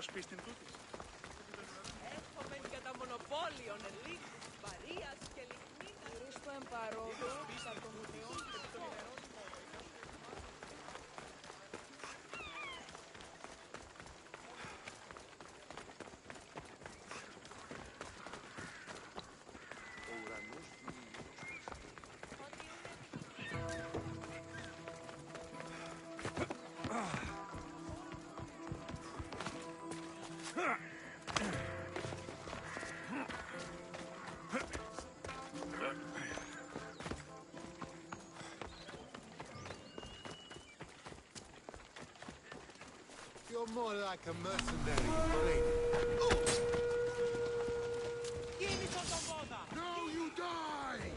σπίστην τούτης. Έχουμε για τα μονοπόλιων ελίτ, βαρίας και λιχνίδας. Ρίστο εμπαρόδο, σαρτομουνιών και των ημερών. You're more like a mercenary in training. No, you die!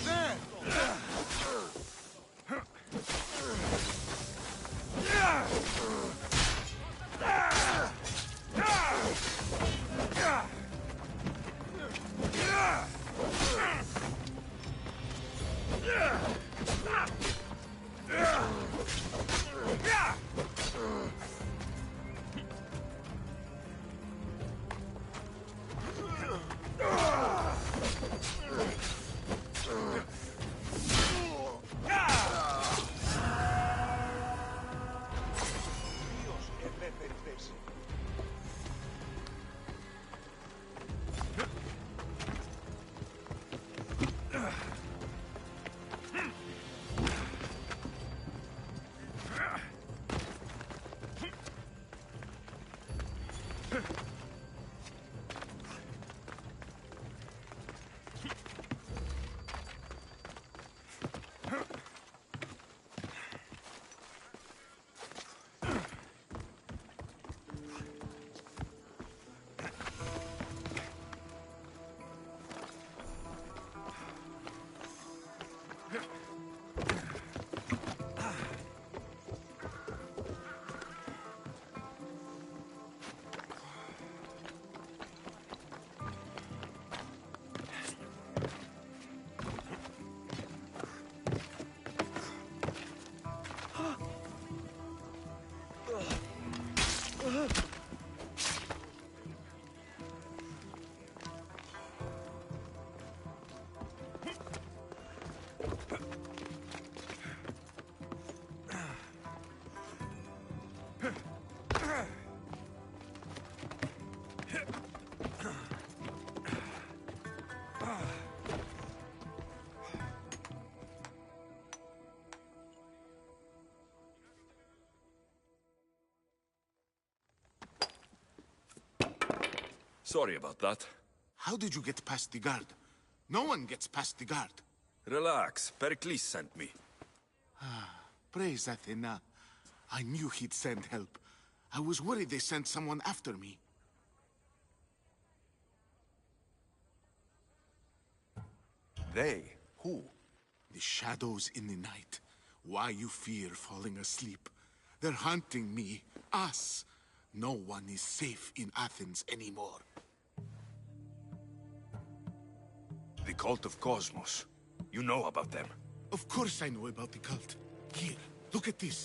There! Sorry about that. How did you get past the guard? No one gets past the guard. Relax. Pericles sent me. Praise Athena. I knew he'd send help. I was worried they sent someone after me. They? Who? The shadows in the night. Why you fear falling asleep. They're hunting me. Us. No one is safe in Athens anymore. The cult of Cosmos. You know about them. Of course I know about the cult. Here, look at this.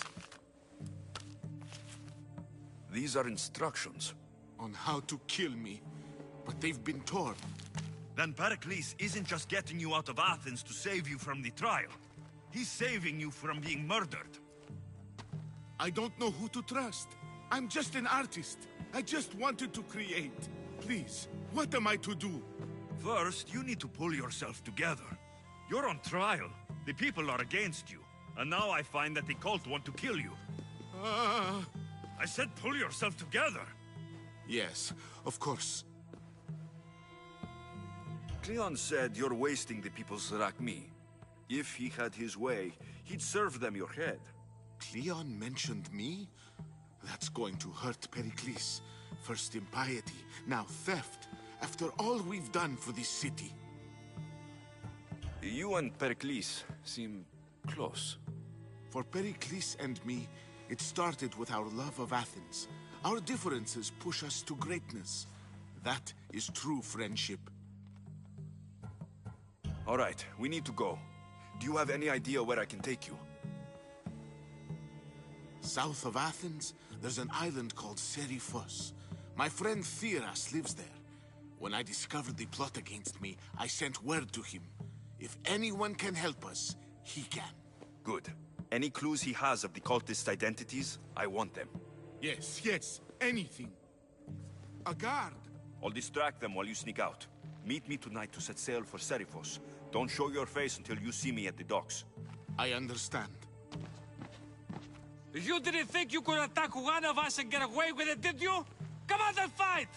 These are instructions. On how to kill me. But they've been torn. Then Pericles isn't just getting you out of Athens to save you from the trial. He's saving you from being murdered. I don't know who to trust. I'm just an artist. I just wanted to create. Please, what am I to do? First, you need to pull yourself together. You're on trial. The people are against you. And now I find that the cult want to kill you. I said pull yourself together. Yes, of course. Cleon said you're wasting the people's Rakmi. If he had his way, he'd serve them your head. Cleon mentioned me? That's going to hurt Pericles. First impiety, now theft. After all we've done for this city. You and Pericles seem close. For Pericles and me, it started with our love of Athens. Our differences push us to greatness. That is true friendship. All right, we need to go. Do you have any idea where I can take you? South of Athens, There's an island called Serifos. My friend Theras lives there. When I discovered the plot against me, I sent word to him. If anyone can help us, he can. Good. Any clues he has of the cultists' identities, I want them. Yes, yes, anything. A guard. I'll distract them while you sneak out. Meet me tonight to set sail for Serifos. Don't show your face until you see me at the docks. I understand. You didn't think you could attack one of us and get away with it, did you? Come on and fight!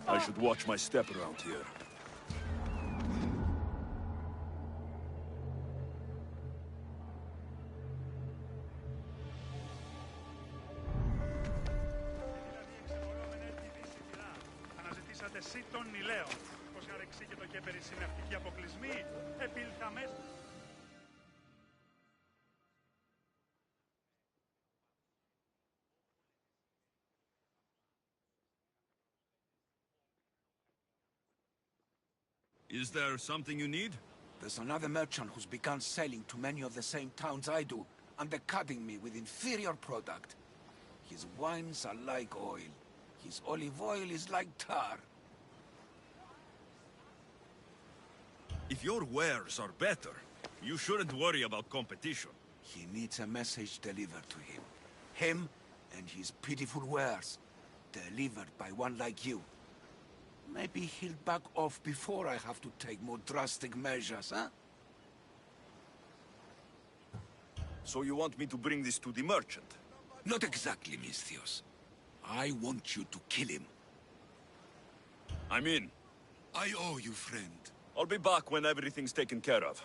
I should watch my step around here. Αναζητήσατε εσύ τον Νιλαίο. Πως αρεξίκετο και περισυνευτικοί αποκλεισμοί επήλθα μέσα. Is there something you need? There's another merchant who's begun selling to many of the same towns I do, undercutting me with inferior product. His wines are like oil. His olive oil is like tar. If your wares are better, you shouldn't worry about competition. He needs a message delivered to him. Him and his pitiful wares, delivered by one like you. Maybe he'll back off before I have to take more drastic measures, huh? So you want me to bring this to the merchant? Not exactly, Misthios. I want you to kill him. I'm in. I owe you, friend. I'll be back when everything's taken care of.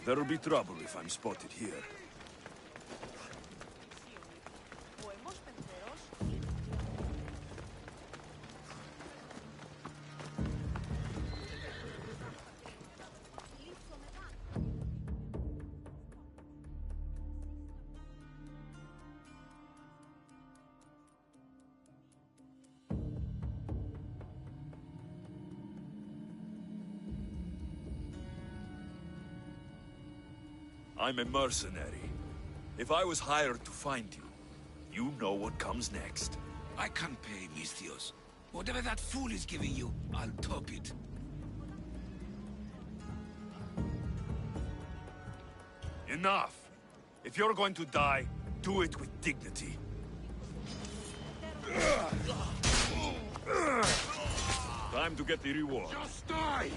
There'll be trouble if I'm spotted here. I'm a mercenary. If I was hired to find you, you know what comes next. I can't pay, Misthios. Whatever that fool is giving you, I'll top it. Enough! If you're going to die, do it with dignity. Time to get the reward. Just die!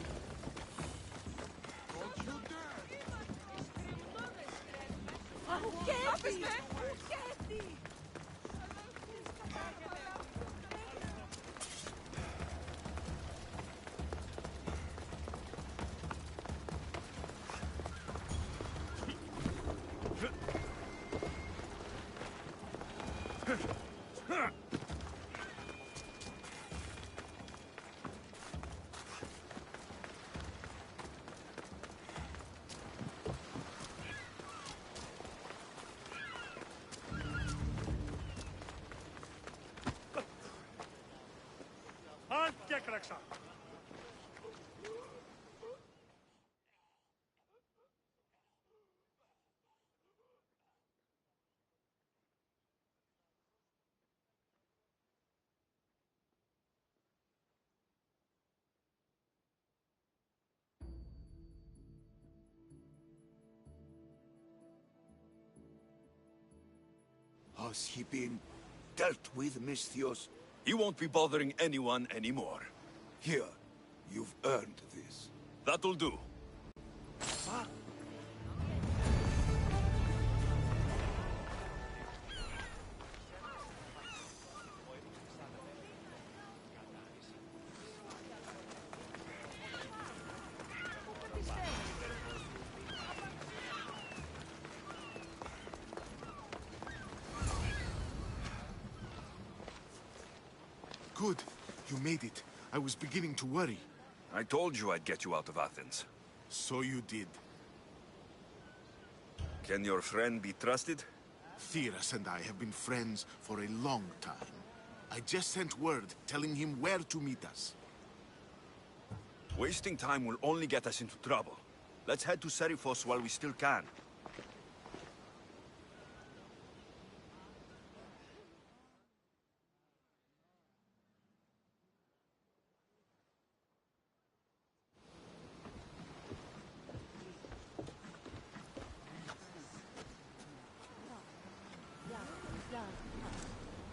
Αν και έκραξα. Has he been dealt with, Misthios? He won't be bothering anyone anymore. Here, you've earned this. That'll do. Good. You made it. I was beginning to worry. I told you I'd get you out of Athens. So you did. Can your friend be trusted? Theras and I have been friends for a long time. I just sent word telling him where to meet us. Wasting time will only get us into trouble. Let's head to Serifos while we still can.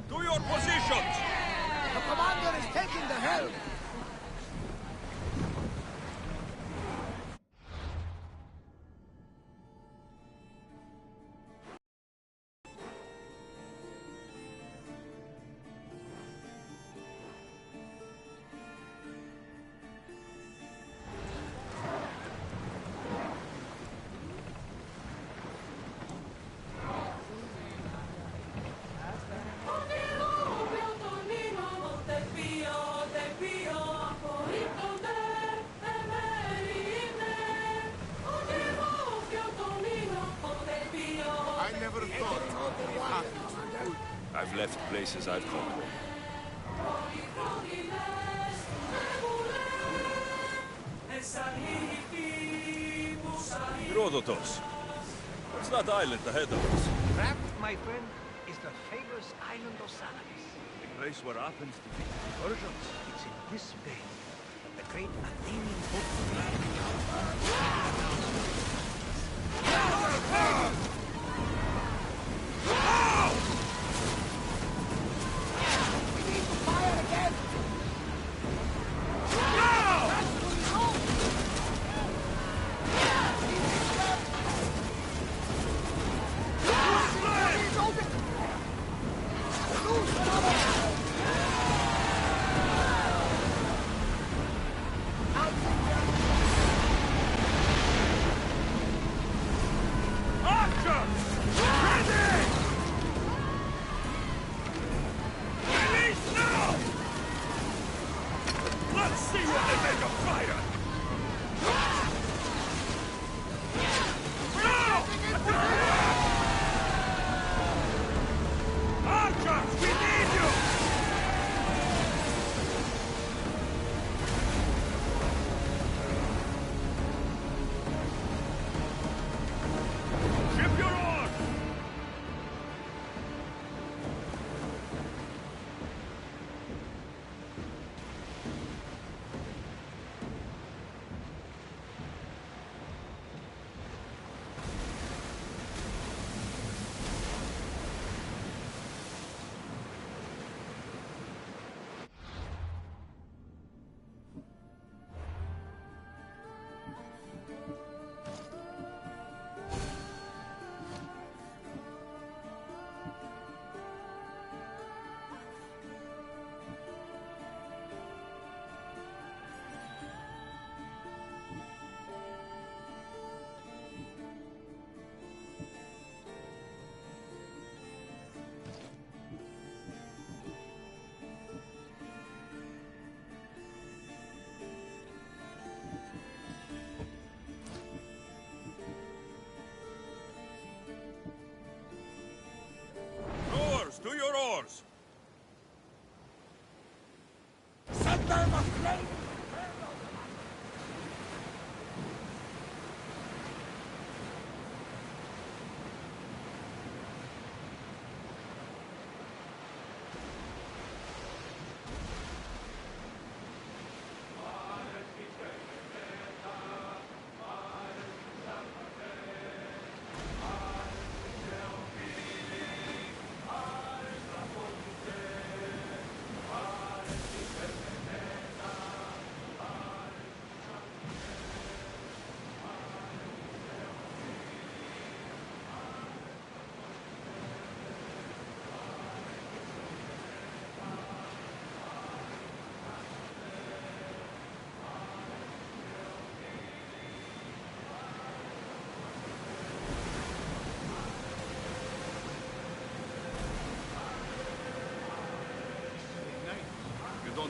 To your positions! The commander is taking the helm! I've left places I've come. Herodotos, what's that island ahead of us? That, my friend, is the famous island of Salamis. The place where Athens defeated the Persians. It's in this bay that the great Athenian boat Slay!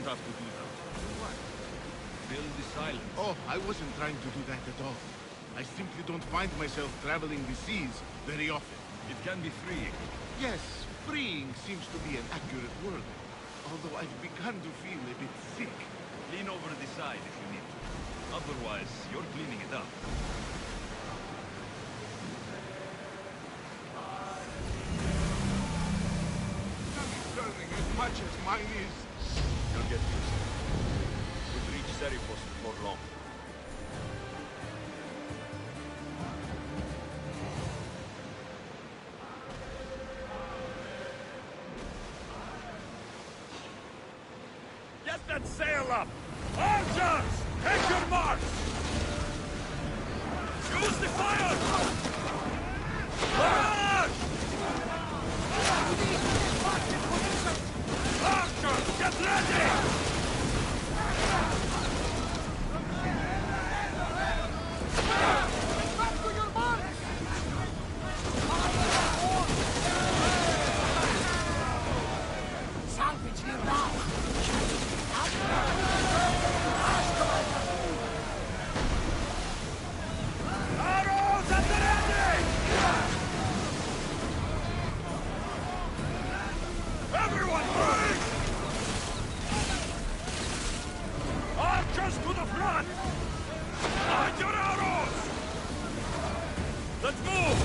have to do that. What? Build the silence. Oh, I wasn't trying to do that at all. I simply don't find myself traveling the seas very often. It can be freeing. Yes, freeing seems to be an accurate word. Although I've begun to feel a bit sick. Lean over the side if you need to. Otherwise, you're cleaning it up. Turning as much as mine is. You'll get used to it. We'll reach Serifos before long. Get that sail up! Archers! Take your march! Use the fire! March! Archers, get ready! Arrows at the ready! Everyone break! Archers to the front! Hide your arrows! Let's move!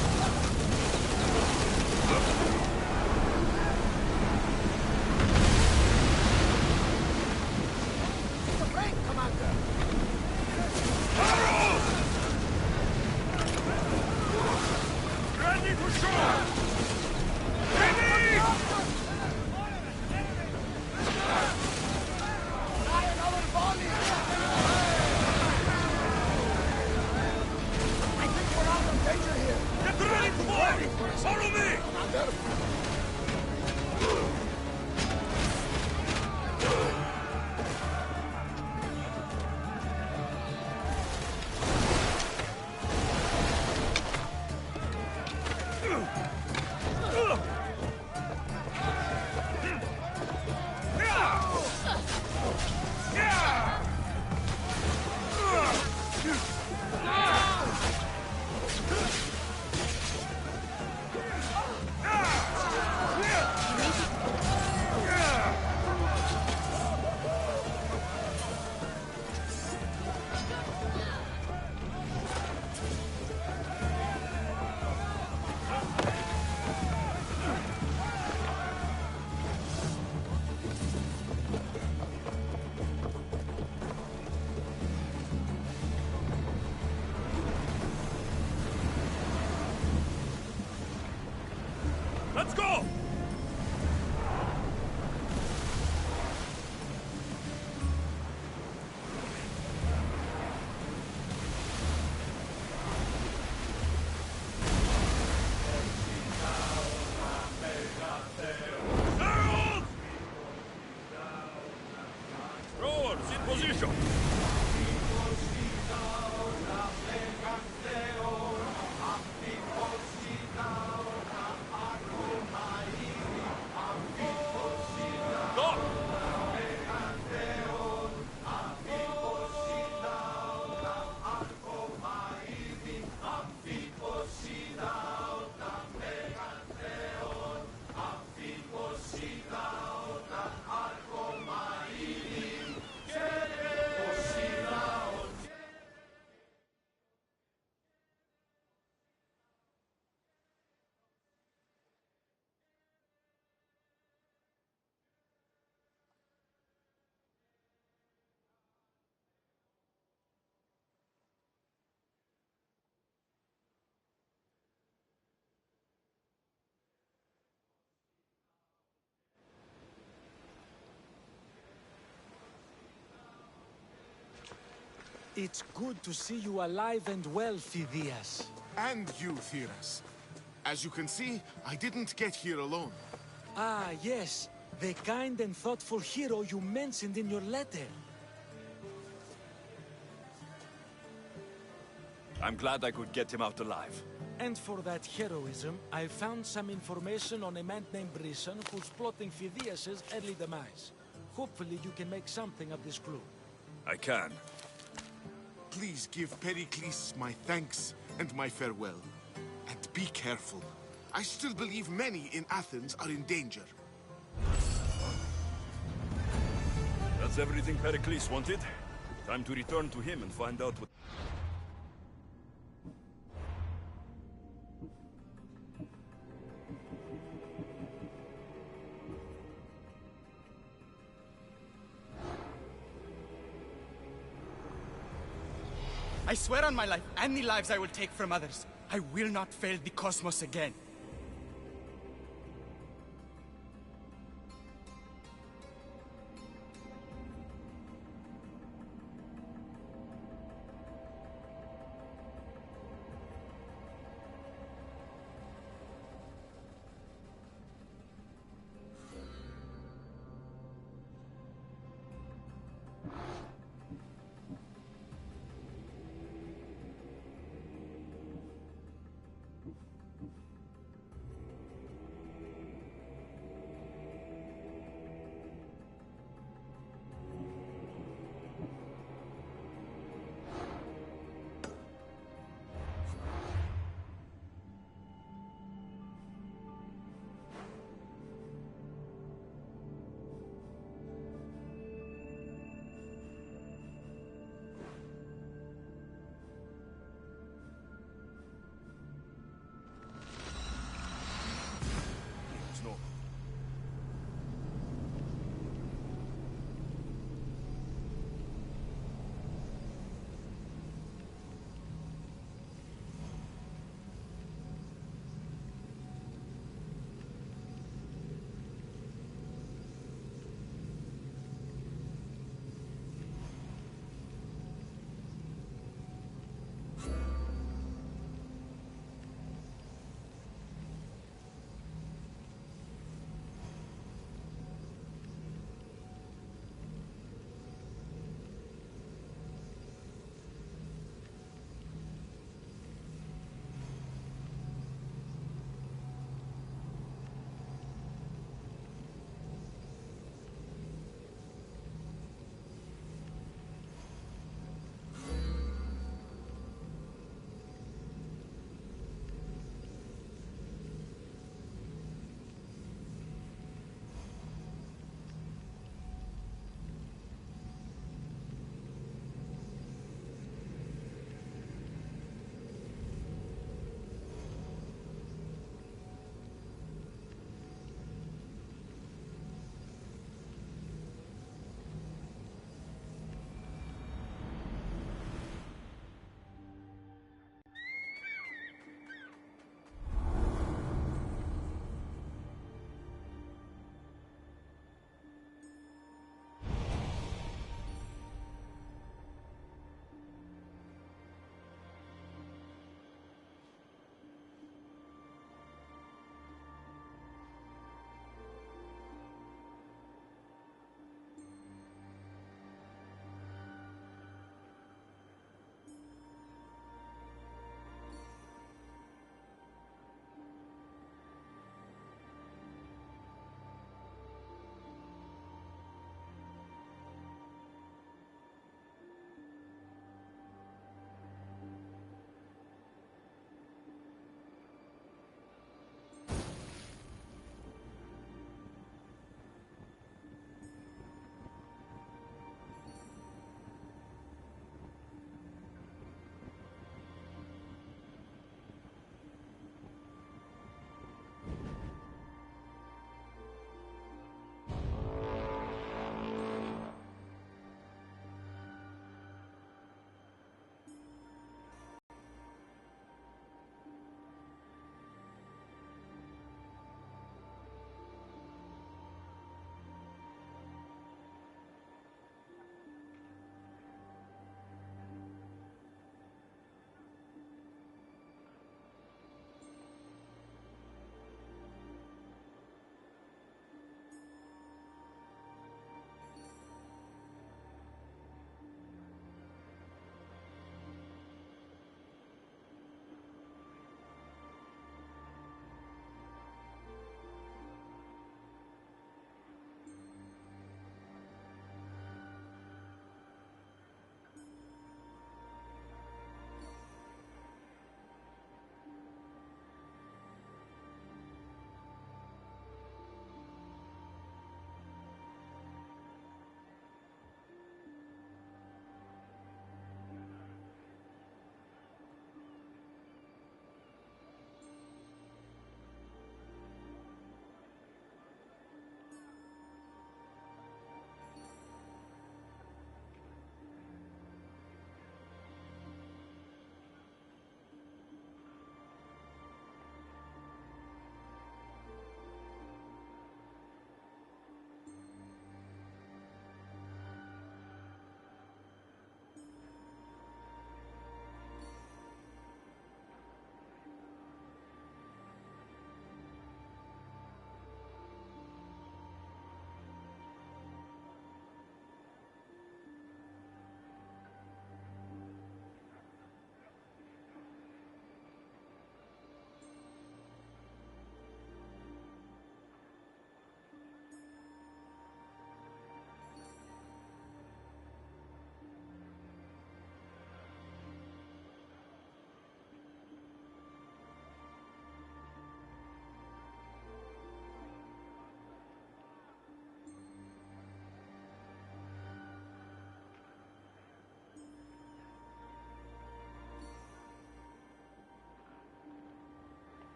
Arrows! Ready for shore! Ready! Get ready for it! Follow me! Let's go! Herald! Rowers in position! It's good to see you alive and well, Phidias. And you, Thiras. As you can see, I didn't get here alone. Ah, yes. The kind and thoughtful hero you mentioned in your letter. I'm glad I could get him out alive. And for that heroism, I found some information on a man named Brisson who's plotting Phidias' early demise. Hopefully you can make something of this crew. I can. Please give Pericles my thanks and my farewell. And be careful. I still believe many in Athens are in danger. That's everything Pericles wanted. Time to return to him and find out what... I swear on my life and the lives I will take from others, I will not fail the cosmos again.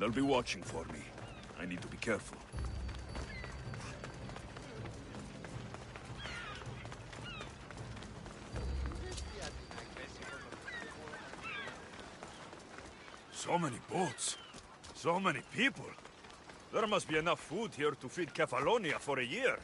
They'll be watching for me. I need to be careful. So many boats. So many people. There must be enough food here to feed Kefalonia for a year.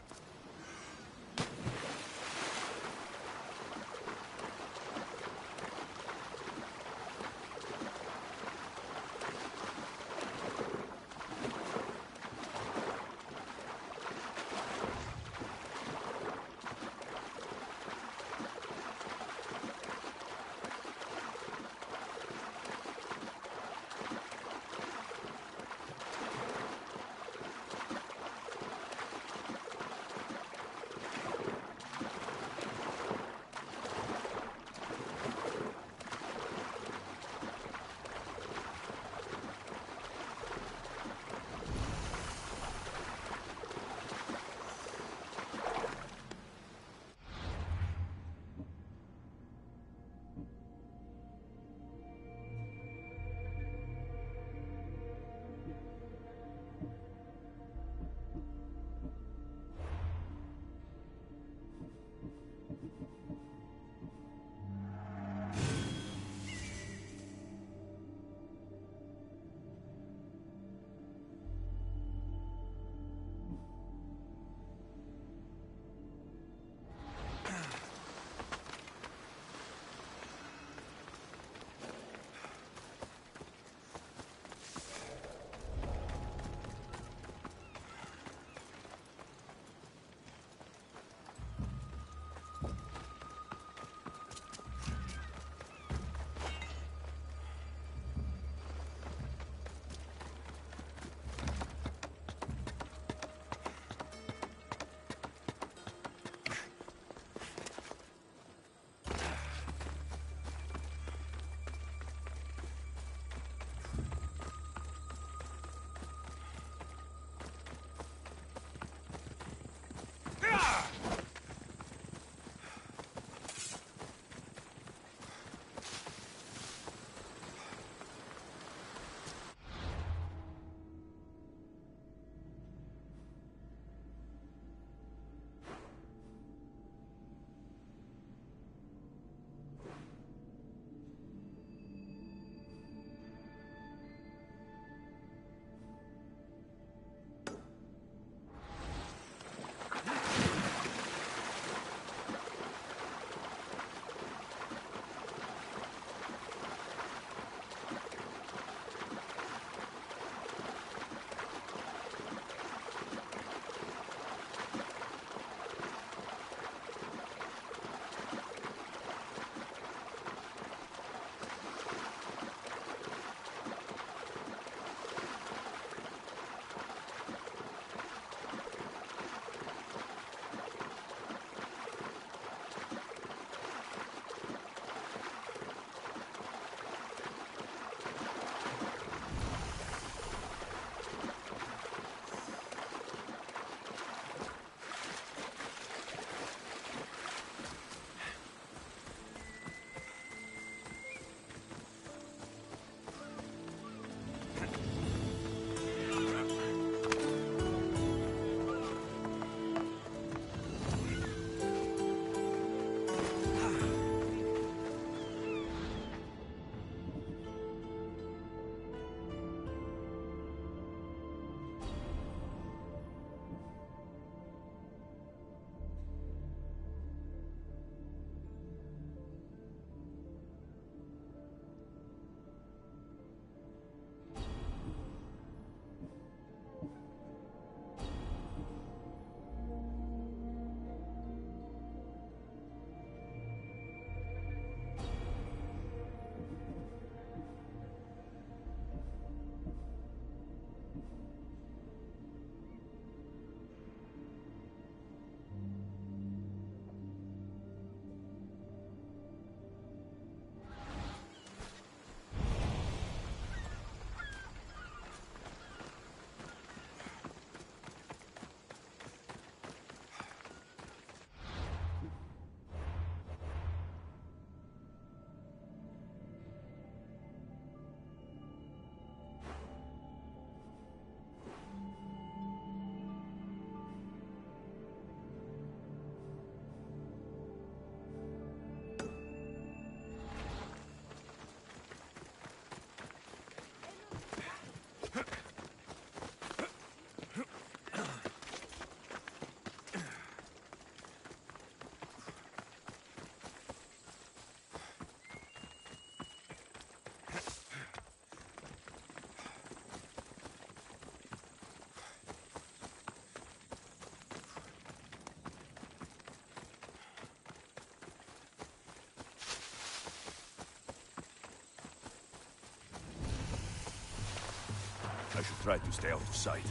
I should try to stay out of sight.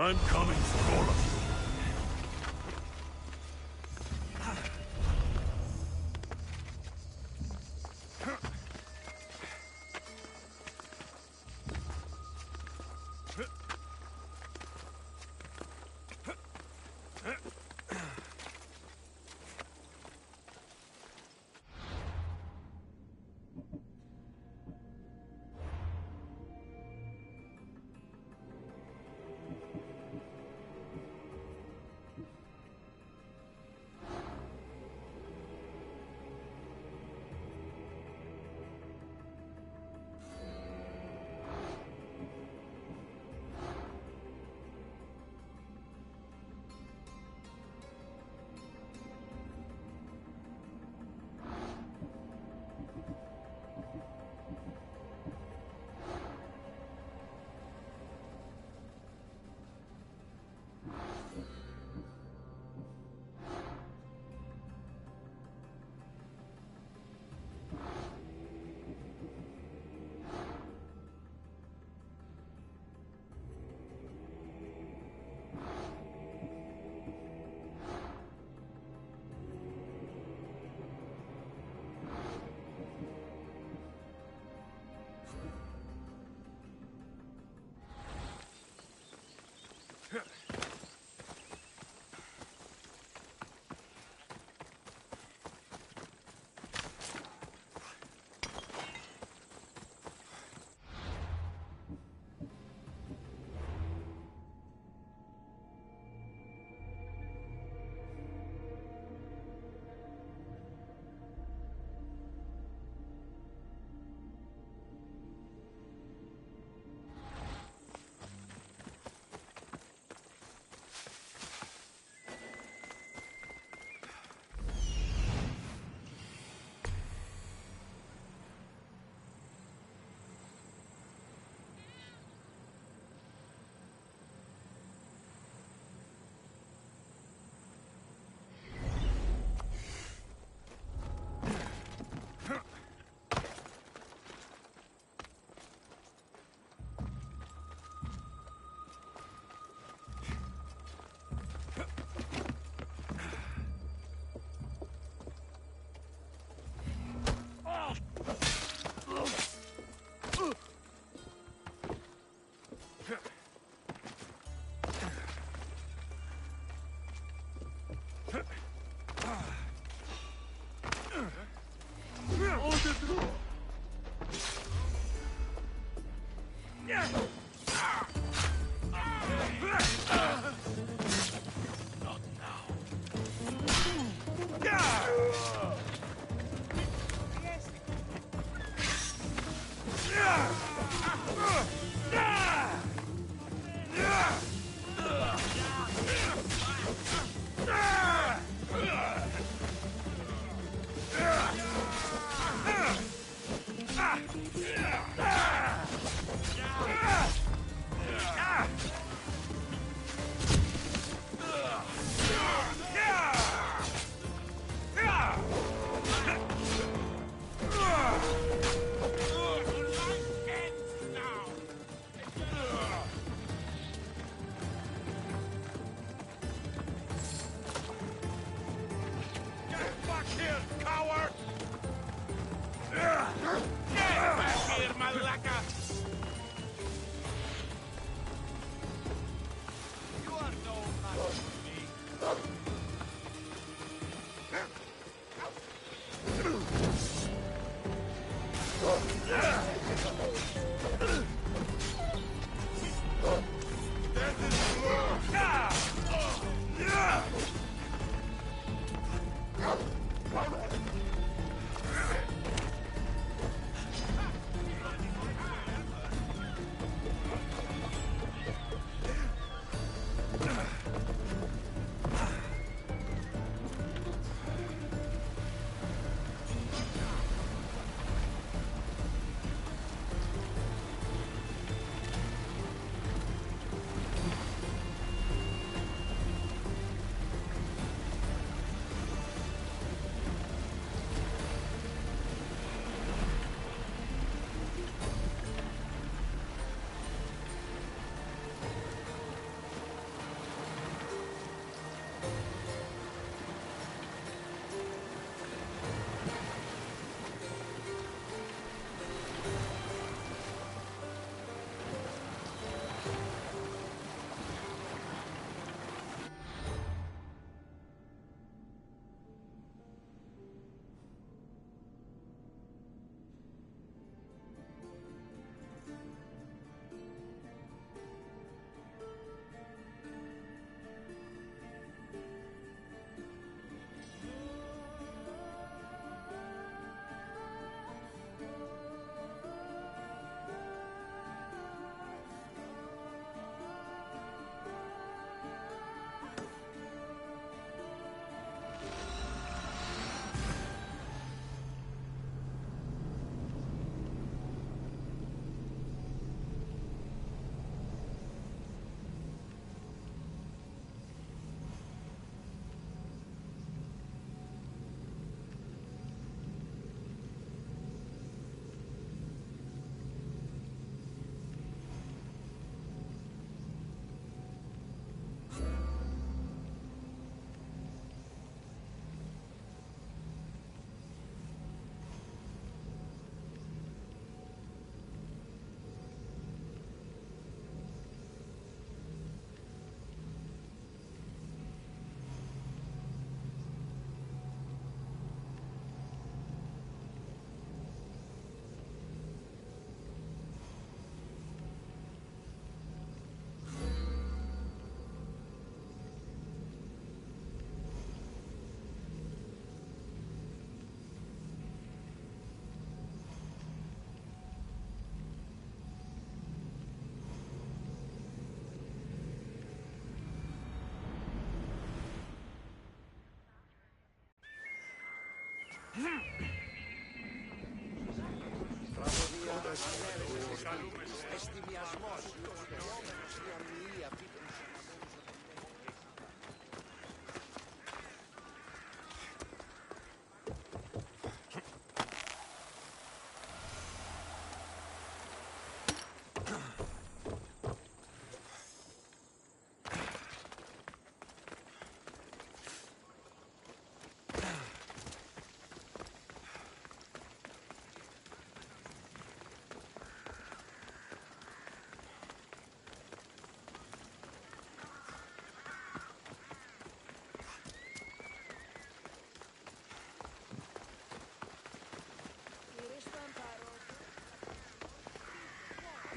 I'm coming for all of you.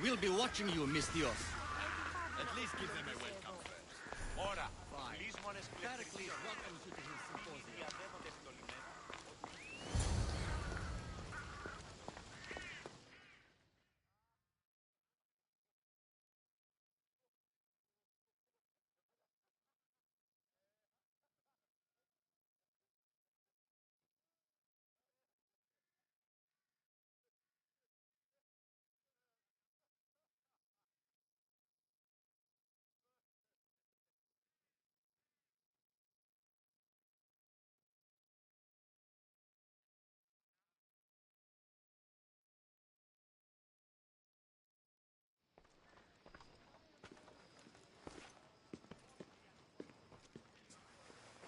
We'll be watching you, Miss Dios. At least give them a welcome first. Ora, Pericles welcomes you to his symposium.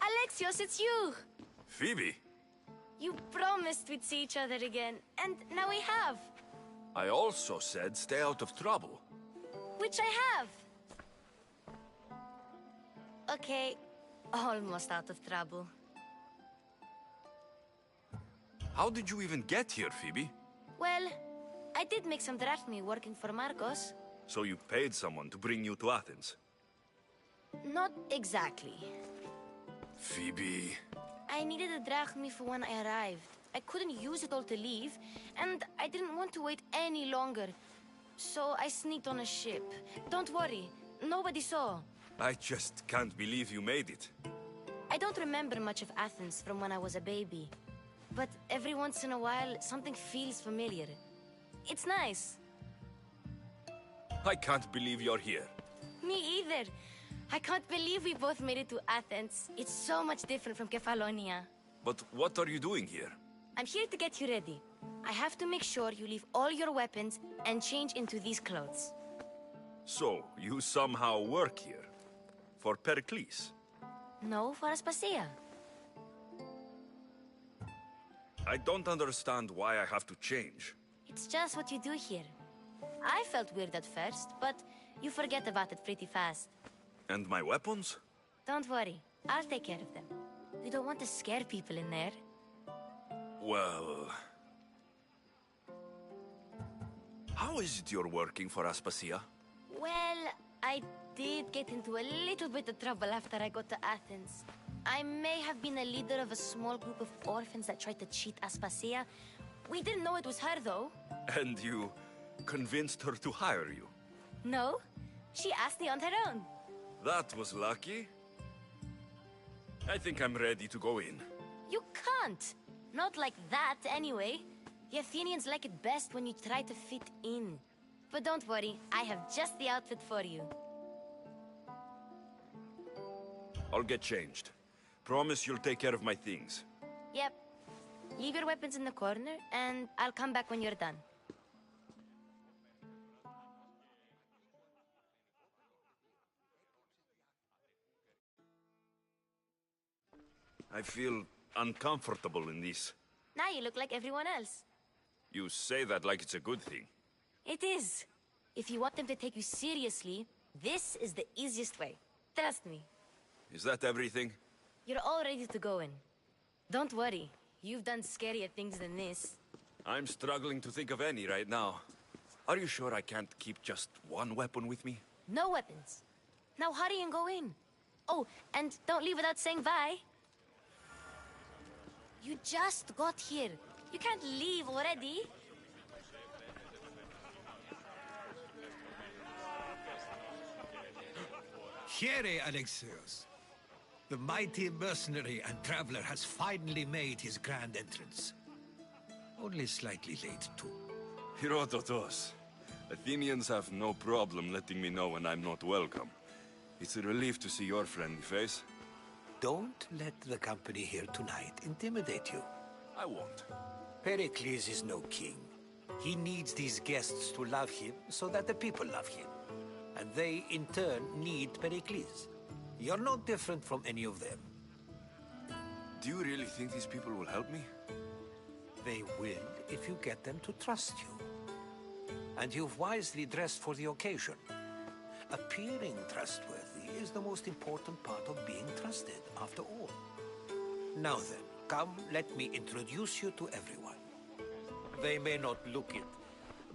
Alexios, it's you! Phoebe, You promised we'd see each other again, and now we have. I also said stay out of trouble. Which I have. Okay, almost out of trouble. How did you even get here, Phoebe? Well, I did make some drachmi working for Marcos. So you paid someone to bring you to Athens? Not exactly. Phoebe... I needed a drachmi for when I arrived. I couldn't use it all to leave, and I didn't want to wait any longer. So I sneaked on a ship. Don't worry, nobody saw. I just can't believe you made it. I don't remember much of Athens from when I was a baby. But every once in a while, something feels familiar. It's nice. I can't believe you're here. Me either. I can't believe we both made it to Athens. It's so much different from Kefalonia. But what are you doing here? I'm here to get you ready. I have to make sure you leave all your weapons and change into these clothes. So, you somehow work here? For Pericles? No, for Aspasia. I don't understand why I have to change. It's just what you do here. I felt weird at first, but you forget about it pretty fast. And my weapons? Don't worry, I'll take care of them. We don't want to scare people in there. Well... How is it you're working for Aspasia? Well, I did get into a little bit of trouble after I got to Athens. I may have been a leader of a small group of orphans that tried to cheat Aspasia. We didn't know it was her, though. And you convinced her to hire you? No, she asked me on her own. That was lucky. I think I'm ready to go in. You can't. Not like that, anyway. The Athenians like it best when you try to fit in. But don't worry, I have just the outfit for you. I'll get changed. Promise you'll take care of my things. Yep. Leave your weapons in the corner, and I'll come back when you're done. I feel uncomfortable in this. Now you look like everyone else. You say that like it's a good thing. It is. If you want them to take you seriously, this is the easiest way. Trust me. Is that everything? You're all ready to go in. Don't worry. You've done scarier things than this. I'm struggling to think of any right now. Are you sure I can't keep just one weapon with me? No weapons. Now hurry and go in. Oh, and don't leave without saying bye. You just got here. You can't leave already. Here, Alexios. The mighty mercenary and traveler has finally made his grand entrance. Only slightly late, too. Herodotos. Athenians have no problem letting me know when I'm not welcome. It's a relief to see your friendly face. Don't let the company here tonight intimidate you. I won't. Pericles is no king. He needs these guests to love him so that the people love him. And they, in turn, need Pericles. You're no different from any of them. Do you really think these people will help me? They will if you get them to trust you. And you've wisely dressed for the occasion. Appearing trustworthy is the most important part of being trusted, after all. Now then, come, let me introduce you to everyone. They may not look it,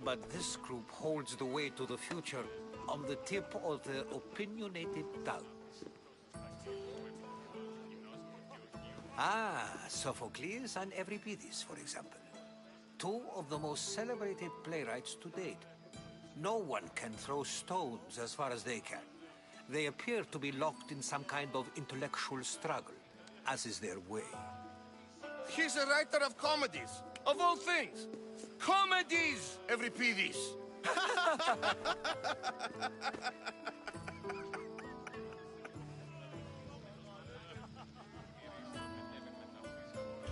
but this group holds the way to the future on the tip of their opinionated tongues. Ah, Sophocles and Euripides, for example. Two of the most celebrated playwrights to date. No one can throw stones as far as they can. They appear to be locked in some kind of intellectual struggle, as is their way. He's a writer of comedies, of all things. Comedies, Euripides.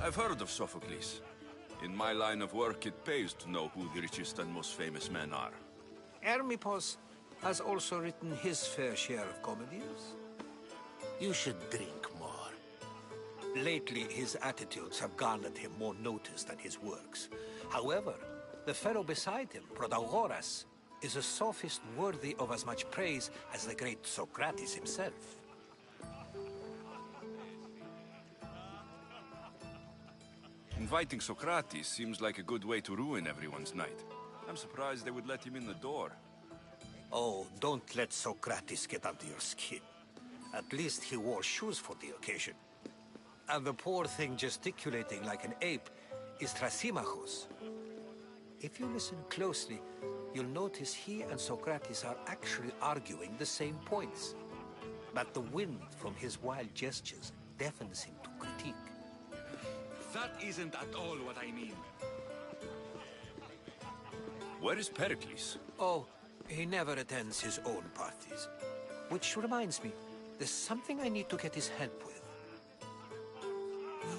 I've heard of Sophocles. In my line of work, it pays to know who the richest and most famous men are. Hermippos has also written his fair share of comedies. You should drink more. Lately, his attitudes have garnered him more notice than his works. However, the fellow beside him, Protagoras, is a sophist worthy of as much praise as the great Socrates himself. Inviting Socrates seems like a good way to ruin everyone's night. I'm surprised they would let him in the door. Oh, don't let Socrates get under your skin. At least he wore shoes for the occasion. And the poor thing gesticulating like an ape is Thrasymachos. If you listen closely, you'll notice he and Socrates are actually arguing the same points. But the wind from his wild gestures deafens him to critique. That isn't at all what I mean. Where is Pericles? Oh, he never attends his own parties. Which reminds me, there's something I need to get his help with.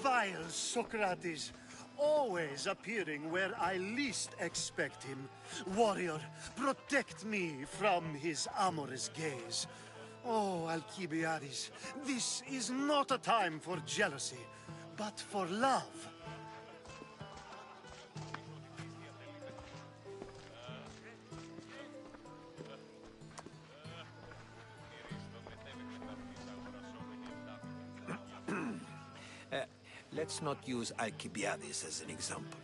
Vile Socrates, always appearing where I least expect him. Warrior, protect me from his amorous gaze. Oh, Alcibiades, this is not a time for jealousy, but for love. Let's not use Alcibiades as an example.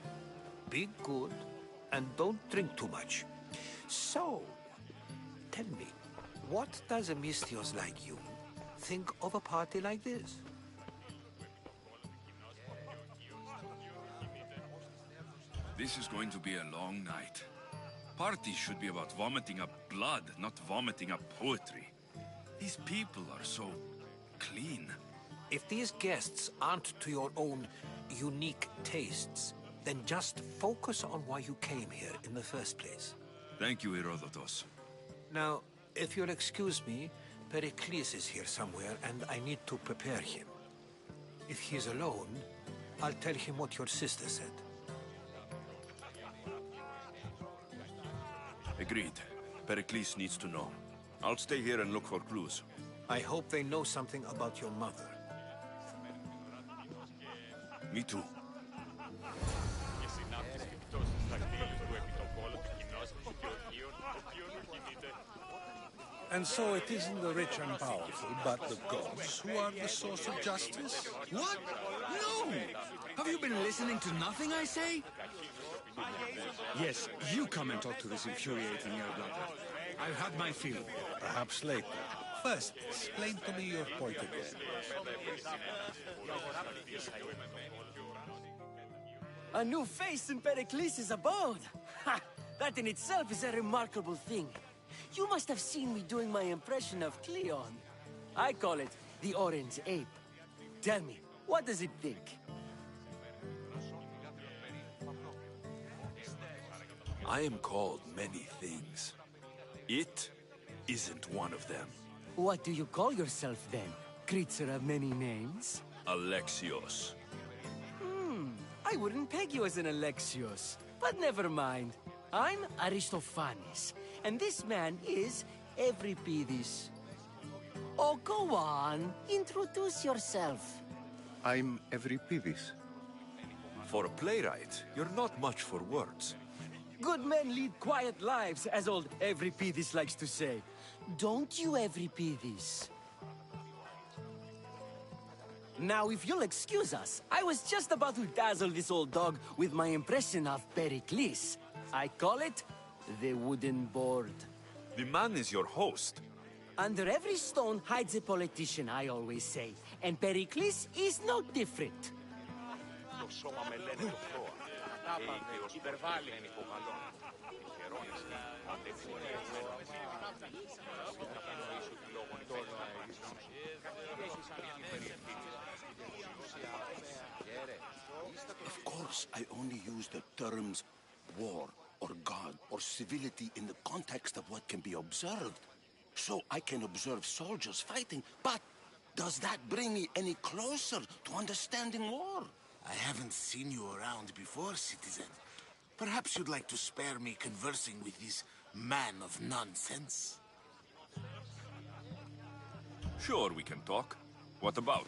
Be good, and don't drink too much. So, tell me, what does a Misthios like you think of a party like this? This is going to be a long night. Parties should be about vomiting up blood, not vomiting up poetry. These people are so clean. If these guests aren't to your own unique tastes, then just focus on why you came here in the first place. Thank you, Herodotus. Now, if you'll excuse me, Pericles is here somewhere, and I need to prepare him. If he's alone, I'll tell him what your sister said. Agreed. Pericles needs to know. I'll stay here and look for clues. I hope they know something about your mother. Me too. And so it isn't the rich and powerful, but the gods who are the source of justice? What? No! Have you been listening to nothing I say? Yes, you come and talk to this infuriating Erblatter. I've had my fill. Perhaps later. First, explain to me your point of view. A new face in Pericles' abode! Ha! That in itself is a remarkable thing. You must have seen me doing my impression of Cleon. I call it the Orange Ape. Tell me, what does it think? I am called many things. It isn't one of them. What do you call yourself then? Creature of many names? Alexios. I wouldn't peg you as an Alexios, but never mind. I'm Aristophanes, and this man is Euripides. Oh, go on. Introduce yourself. I'm Euripides. For a playwright, you're not much for words. Good men lead quiet lives, as old Euripides likes to say. Don't you, Euripides? Now, if you'll excuse us, I was just about to dazzle this old dog with my impression of Pericles. I call it the wooden board. The man is your host. Under every stone hides a politician, I always say. And Pericles is no different. Of course, I only use the terms war or God or civility in the context of what can be observed. So I can observe soldiers fighting, but does that bring me any closer to understanding war? I haven't seen you around before, citizen. Perhaps you'd like to spare me conversing with this man of nonsense? Sure, we can talk. What about?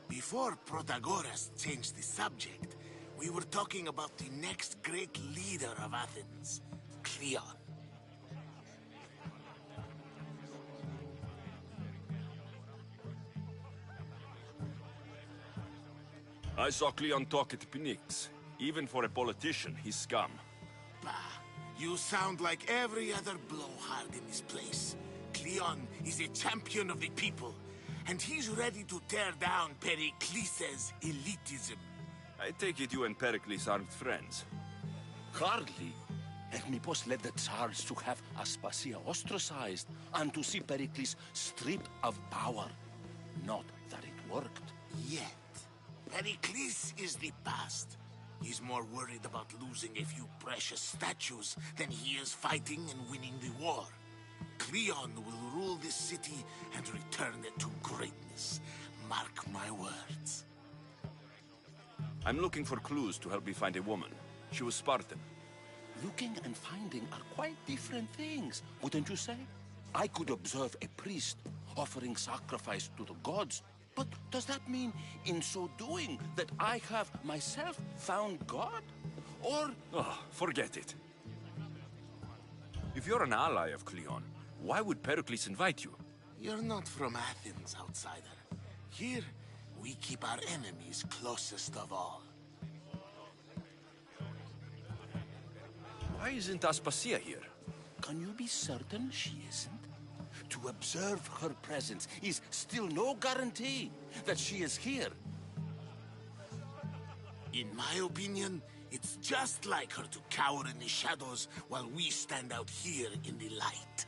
Before Protagoras changed the subject, we were talking about the next great leader of Athens, Cleon. I saw Cleon talk at Pnyx. Even for a politician, he's scum. Bah, you sound like every other blowhard in this place. Cleon is a champion of the people, and he's ready to tear down Pericles' elitism. I take it you and Pericles aren't friends. Hardly. Hermippos led the Tsars to have Aspasia ostracized and to see Pericles stripped of power. Not that it worked. Yet, Pericles is the past. He's more worried about losing a few precious statues than he is fighting and winning the war. Cleon will rule this city and return it to greatness. Mark my words. I'm looking for clues to help me find a woman. She was Spartan. Looking and finding are quite different things, wouldn't you say? I could observe a priest offering sacrifice to the gods, but does that mean, in so doing, that I have myself found God? Or... Oh, forget it. If you're an ally of Cleon, why would Pericles invite you? You're not from Athens, outsider. Here, we keep our enemies closest of all. Why isn't Aspasia here? Can you be certain she isn't? To observe her presence is still no guarantee that she is here. In my opinion, it's just like her to cower in the shadows while we stand out here in the light.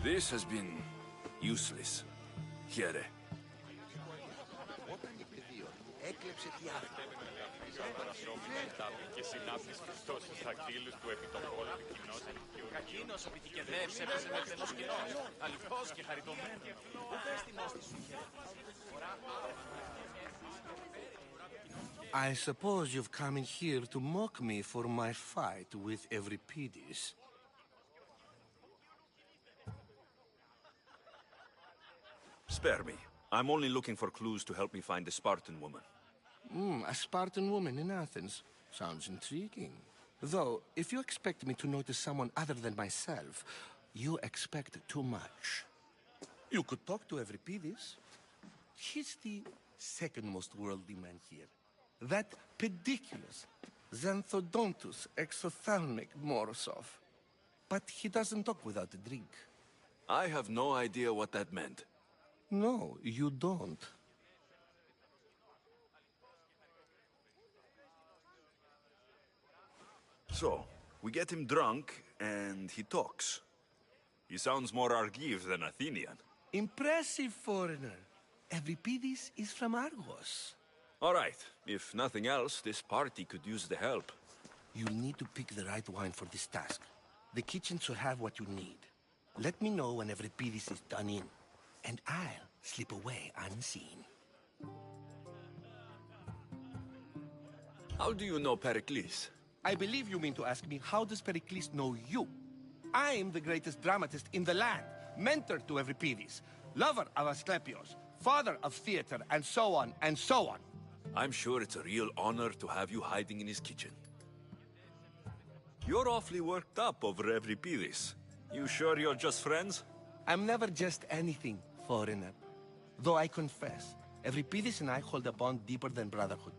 This has been useless. Here. I suppose you've come in here to mock me for my fight with Euripides. Spare me. I'm only looking for clues to help me find a Spartan woman. A Spartan woman in Athens. Sounds intriguing. Though, if you expect me to notice someone other than myself, you expect too much. You could talk to Euripides. He's the second most worldly man here. That pediculous, xanthodontus exophthalmic Morosov. But he doesn't talk without a drink. I have no idea what that meant. No, you don't. So, we get him drunk, and he talks. He sounds more Argive than Athenian. Impressive, foreigner. Euripides is from Argos. All right. If nothing else, this party could use the help. You'll need to pick the right wine for this task. The kitchen should have what you need. Let me know when Euripides is done in, and I'll slip away unseen. How do you know Pericles? I believe you mean to ask me, how does Pericles know you? I'm the greatest dramatist in the land, mentor to Euripides, lover of Asclepios, father of theater, and so on, and so on. I'm sure it's a real honor to have you hiding in his kitchen. You're awfully worked up over Euripides. You sure you're just friends? I'm never just anything, foreigner. Though I confess, Euripides and I hold a bond deeper than brotherhood.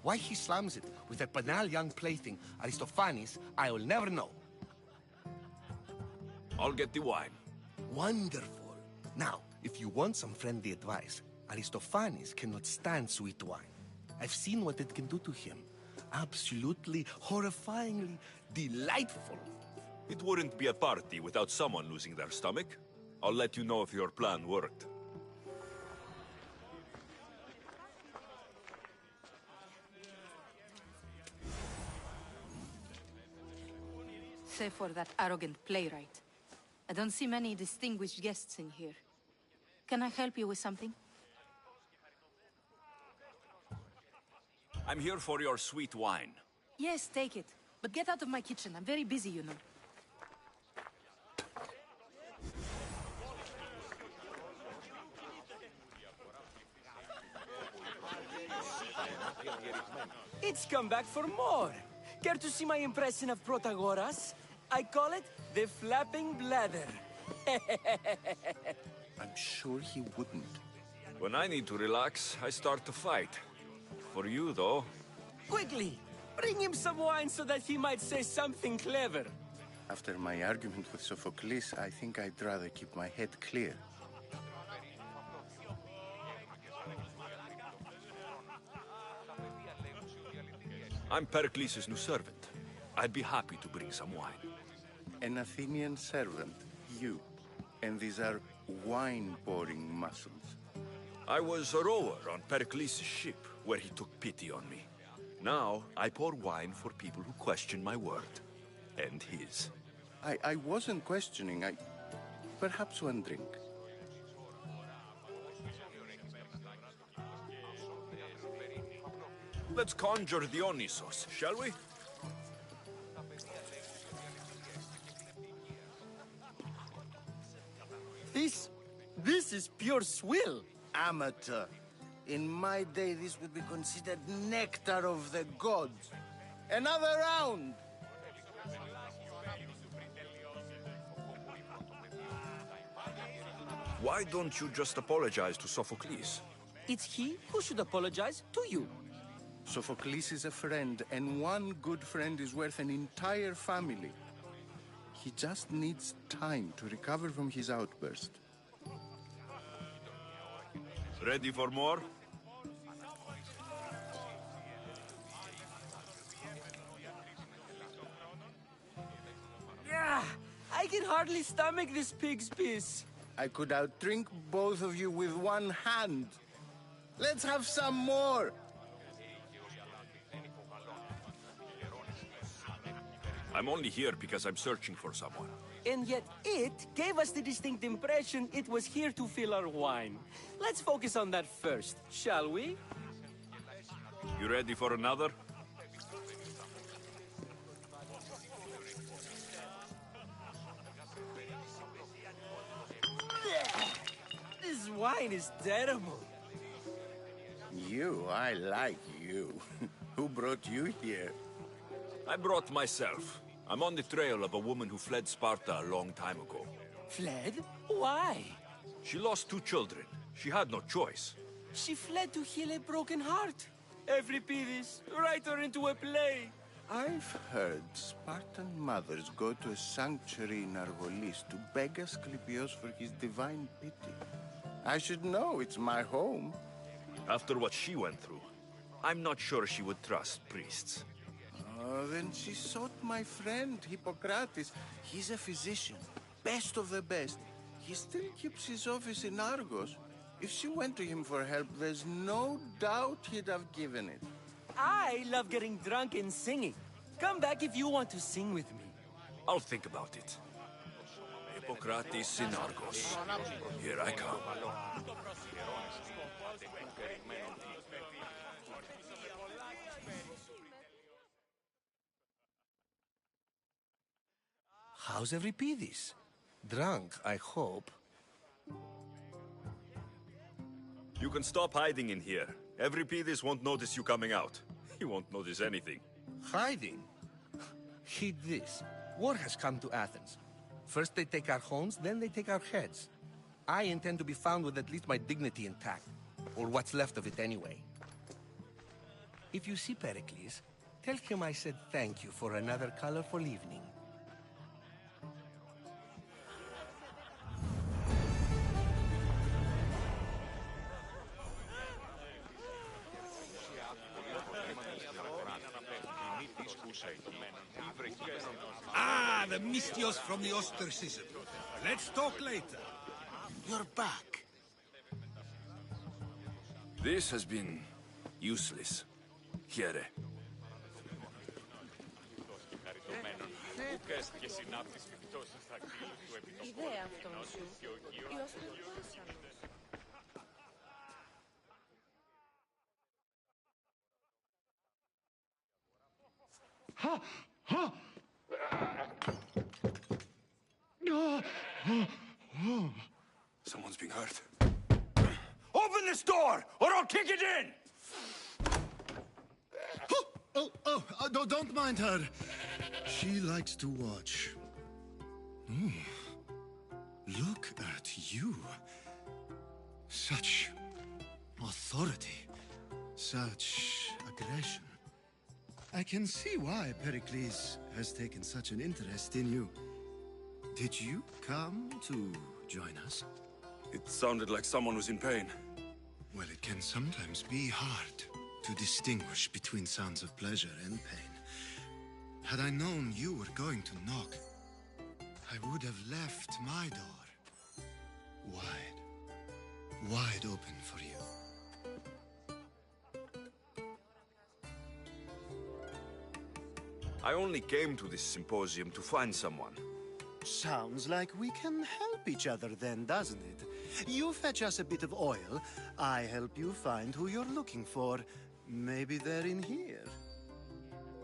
Why he slams it with that banal young plaything, Aristophanes, I will never know. I'll get the wine. Wonderful. Now, if you want some friendly advice, Aristophanes cannot stand sweet wine. I've seen what it can do to him. Absolutely, horrifyingly delightful. It wouldn't be a party without someone losing their stomach. I'll let you know if your plan worked. Save for that arrogant playwright. I don't see many distinguished guests in here. Can I help you with something? I'm here for your sweet wine. Yes, take it. But get out of my kitchen. I'm very busy, you know. It's come back for more. Care to see my impression of Protagoras? I call it the flapping bladder. I'm sure he wouldn't. When I need to relax, I start to fight. For you, though... Quickly! Bring him some wine so that he might say something clever. After my argument with Sophocles, I think I'd rather keep my head clear. I'm Pericles' new servant. I'd be happy to bring some wine. An Athenian servant, you. And these are wine-pouring muscles. I was a rower on Pericles' ship, where he took pity on me. Now, I pour wine for people who question my word. And his. I wasn't questioning, Perhaps one drink. Let's conjure Dionysos, shall we? This is pure swill. Amateur. In my day, this would be considered nectar of the gods. Another round! Why don't you just apologize to Sophocles? It's he who should apologize to you. Sophocles is a friend, and one good friend is worth an entire family. He just needs time to recover from his outburst. Ready for more? Yeah, I can hardly stomach this pig's piss. I could outdrink both of you with one hand. Let's have some more! I'm only here because I'm searching for someone. And yet it gave us the distinct impression it was here to fill our wine. Let's focus on that first, shall we? You ready for another? This wine is terrible. I like you. Who brought you here? I brought myself. I'm on the trail of a woman who fled Sparta a long time ago. Fled? Why? She lost 2 children. She had no choice. She fled to heal a broken heart. Euripides, write her into a play. I've heard Spartan mothers go to a sanctuary in Argolis to beg Asclepios for his divine pity. I should know, it's my home. After what she went through, I'm not sure she would trust priests. Then she sought my friend, Hippocrates. He's a physician, best of the best. He still keeps his office in Argos. If she went to him for help, there's no doubt he'd have given it. I love getting drunk and singing. Come back if you want to sing with me. I'll think about it. Hippocrates in Argos. Here I come. How's Euripides? Drunk, I hope. You can stop hiding in here. Euripides won't notice you coming out. He won't notice anything. Hiding? Heed this. War has come to Athens. First they take our homes, then they take our heads. I intend to be found with at least my dignity intact. Or what's left of it anyway. If you see Pericles, tell him I said thank you for another colorful evening. Ah, the Mystios from the ostracism. Let's talk later. You're back. This has been useless. Here. Ιδέα αυτό σου. Η οστροπάσαλος. Someone's being hurt. Open this door, or I'll kick it in! Don't mind her. She likes to watch. Look at you. Such authority. Such aggression. I can see why Pericles has taken such an interest in you. Did you come to join us? It sounded like someone was in pain. Well, it can sometimes be hard to distinguish between sounds of pleasure and pain. Had I known you were going to knock, I would have left my door wide open for you. I only came to this symposium to find someone. Sounds like we can help each other then, doesn't it? You fetch us a bit of oil, I help you find who you're looking for. Maybe they're in here.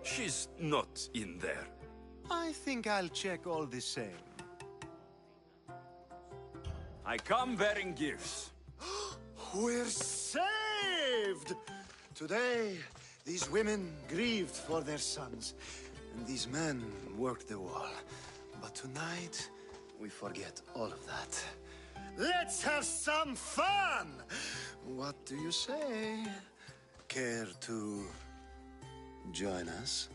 She's not in there. I think I'll check all the same. I come bearing gifts. We're saved! Today, these women grieved for their sons, and these men worked the wall. But tonight, we forget all of that. Let's have some fun! What do you say? Care to join us?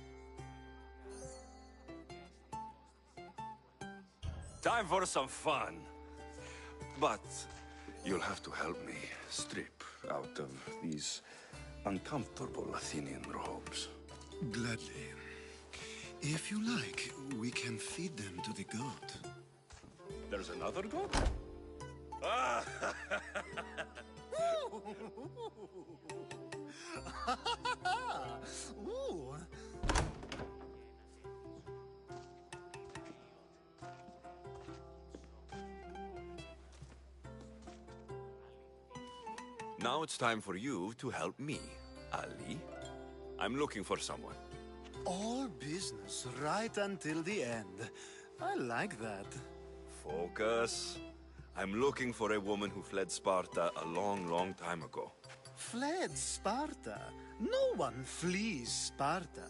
Time for some fun. But you'll have to help me strip out of these uncomfortable Athenian robes. Gladly. If you like, we can feed them to the goat. There's another goat? Ooh. Now it's time for you to help me, Ali. I'm looking for someone. All business right until the end. I like that. Focus. I'm looking for a woman who fled Sparta a long, long time ago. Fled Sparta? No one flees Sparta.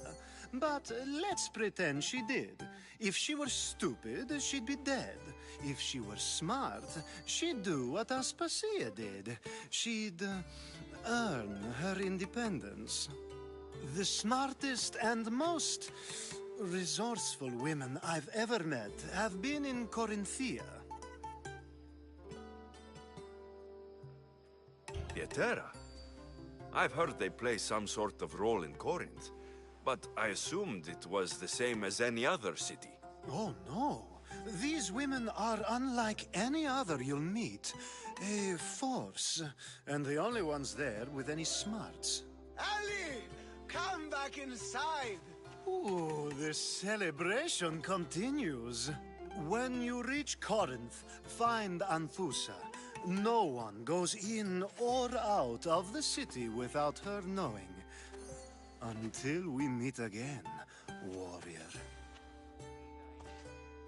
But let's pretend she did. If she were stupid, she'd be dead. If she were smart, she'd do what Aspasia did. She'd earn her independence. The smartest and most resourceful women I've ever met have been in Corinthia. Pietera? I've heard they play some sort of role in Corinth, but I assumed it was the same as any other city. Oh, no. These women are unlike any other you'll meet. A force, and the only ones there with any smarts. Ali! Come back inside! Ooh, the celebration continues. When you reach Corinth, find Anthusa. No one goes in or out of the city without her knowing. Until we meet again, warrior.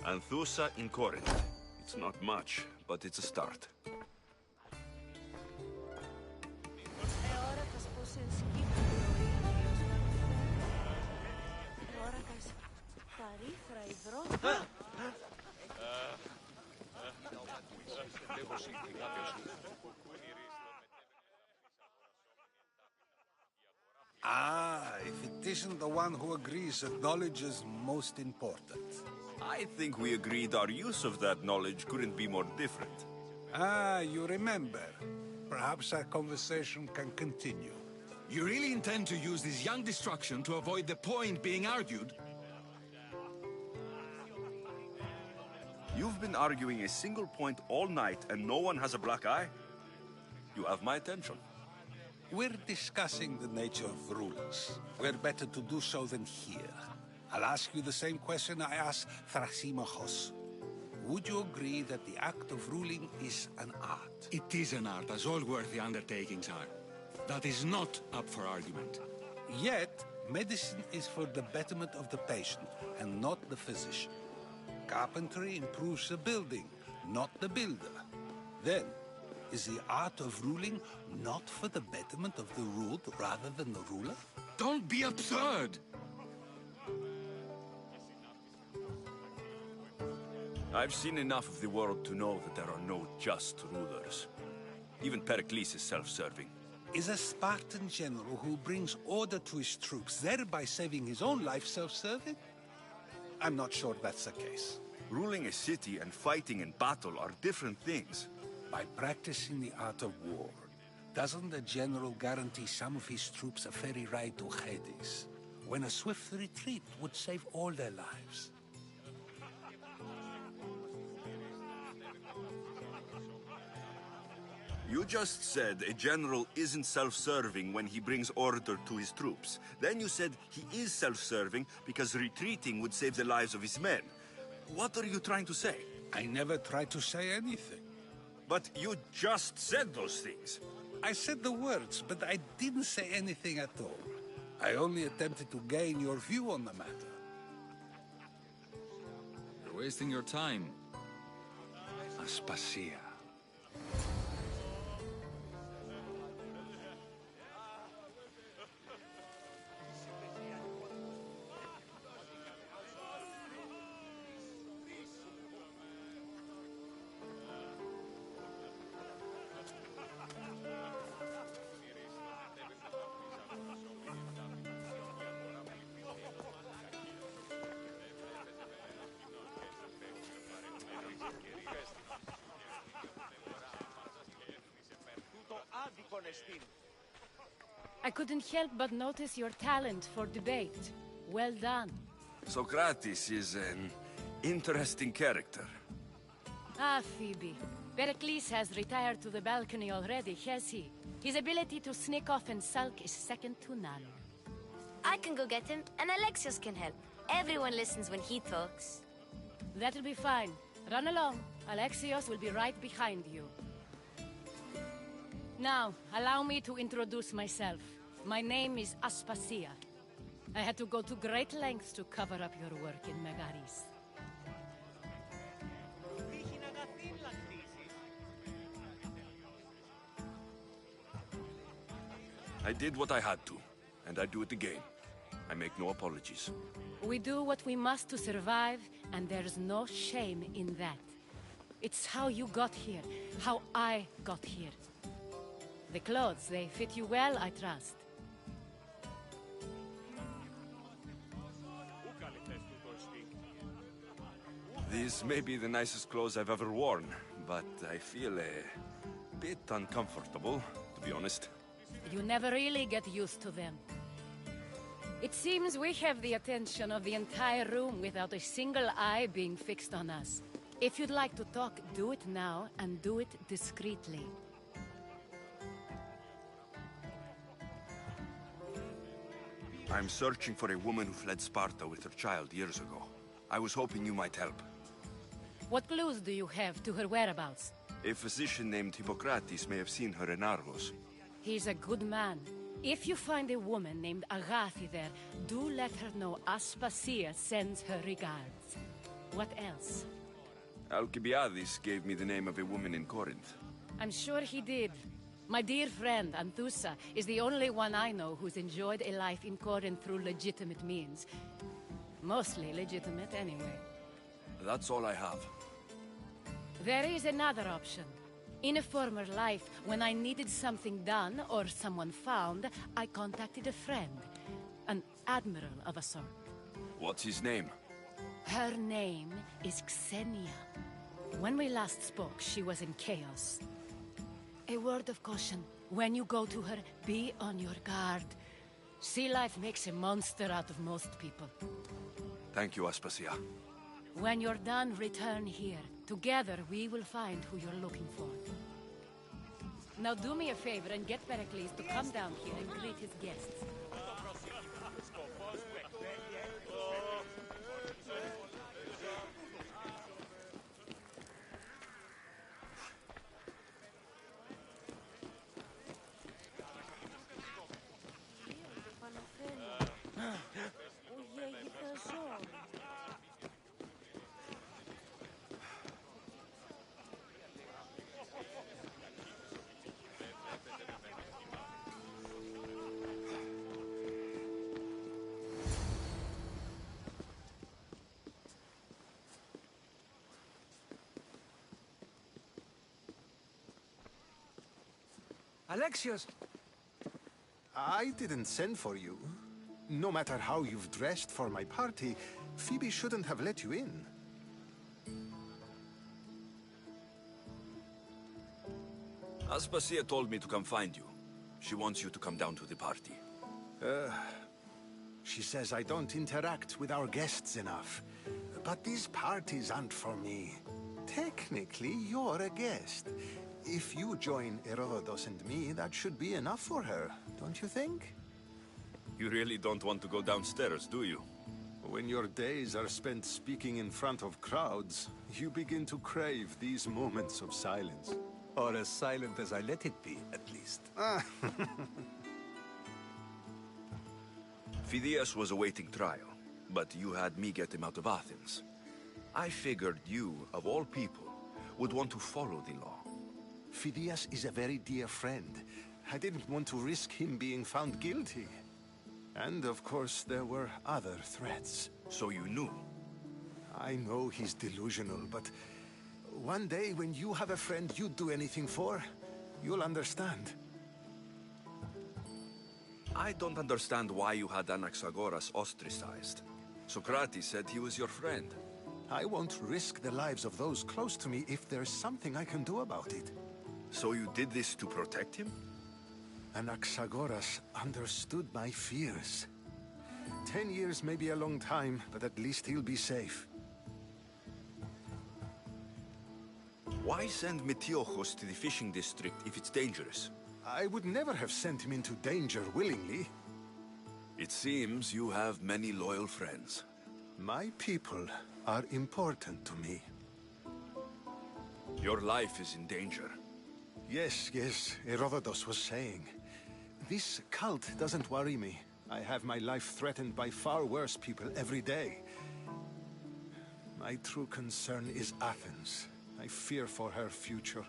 Anthusa in Corinth. It's not much, but it's a start. Ah, if it isn't the one who agrees that knowledge is most important. I think we agreed our use of that knowledge couldn't be more different. Ah, you remember. Perhaps our conversation can continue. You really intend to use this young destruction to avoid the point being argued? You've been arguing a single point all night and no one has a black eye? You have my attention. We're discussing the nature of rulers. Where better to do so than here? I'll ask you the same question I asked Thrasymachos. Would you agree that the act of ruling is an art? It is an art, as all worthy undertakings are. That is not up for argument. Yet, medicine is for the betterment of the patient, and not the physician. Carpentry improves the building, not the builder. Then, is the art of ruling not for the betterment of the ruled rather than the ruler? Don't be absurd! I've seen enough of the world to know that there are no just rulers. Even Pericles is self-serving. Is a Spartan general who brings order to his troops, thereby saving his own life, self-serving? I'm not sure that's the case. Ruling a city and fighting in battle are different things. By practicing the art of war, doesn't the general guarantee some of his troops a ferry ride to Hades, when a swift retreat would save all their lives? You just said a general isn't self-serving when he brings order to his troops. Then you said he is self-serving because retreating would save the lives of his men. What are you trying to say? I never tried to say anything. But you just said those things. I said the words, but I didn't say anything at all. I only attempted to gain your view on the matter. You're wasting your time. Aspasia. I couldn't help but notice your talent for debate. Well done. Socrates is an interesting character. Ah, Phoebe. Pericles has retired to the balcony already, has he? His ability to sneak off and sulk is second to none. I can go get him, and Alexios can help. Everyone listens when he talks. That'll be fine. Run along. Alexios will be right behind you. Now, allow me to introduce myself. My name is Aspasia. I had to go to great lengths to cover up your work in Megaris. I did what I had to, and I do it again. I make no apologies. We do what we must to survive, and there's no shame in that. It's how you got here, how I got here. The clothes, they fit you well, I trust. These may be the nicest clothes I've ever worn, but I feel a bit uncomfortable, to be honest. You never really get used to them. It seems we have the attention of the entire room without a single eye being fixed on us. If you'd like to talk, do it now, and do it discreetly. I'm searching for a woman who fled Sparta with her child years ago. I was hoping you might help. What clues do you have to her whereabouts? A physician named Hippocrates may have seen her in Argos. He's a good man. If you find a woman named Agathi there, do let her know Aspasia sends her regards. What else? Alcibiades gave me the name of a woman in Corinth. I'm sure he did. My dear friend, Anthusa, is the only one I know who's enjoyed a life in Corinth through legitimate means. Mostly legitimate, anyway. That's all I have. There is another option. In a former life, when I needed something done or someone found, I contacted a friend. An admiral of a sort. What's his name? Her name is Xenia. When we last spoke, she was in chaos. A word of caution. When you go to her, be on your guard. Sea life makes a monster out of most people. Thank you, Aspasia. When you're done, return here. Together, we will find who you're looking for. Now do me a favor and get Pericles to come down here and greet his guests. Alexios! I didn't send for you. No matter how you've dressed for my party, Phoebe shouldn't have let you in. Aspasia told me to come find you. She wants you to come down to the party. She says I don't interact with our guests enough. But these parties aren't for me. Technically, you're a guest. If you join Herodotus and me, that should be enough for her, don't you think? You really don't want to go downstairs, do you? When your days are spent speaking in front of crowds, you begin to crave these moments of silence. Or as silent as I let it be, at least. Phidias was awaiting trial, but you had me get him out of Athens. I figured you, of all people, would want to follow the law. Phidias is a very dear friend. I didn't want to risk him being found guilty. And of course, there were other threats. So you knew? I know he's delusional, but one day when you have a friend you'd do anything for, you'll understand. I don't understand why you had Anaxagoras ostracized. Socrates said he was your friend. I won't risk the lives of those close to me if there's something I can do about it. So you did this to protect him? Anaxagoras understood my fears. 10 years may be a long time, but at least he'll be safe. Why send Metiochos to the fishing district if it's dangerous? I would never have sent him into danger willingly. It seems you have many loyal friends. My people are important to me. Your life is in danger. Yes, Herodotus was saying. This cult doesn't worry me. I have my life threatened by far worse people every day. My true concern is Athens. I fear for her future.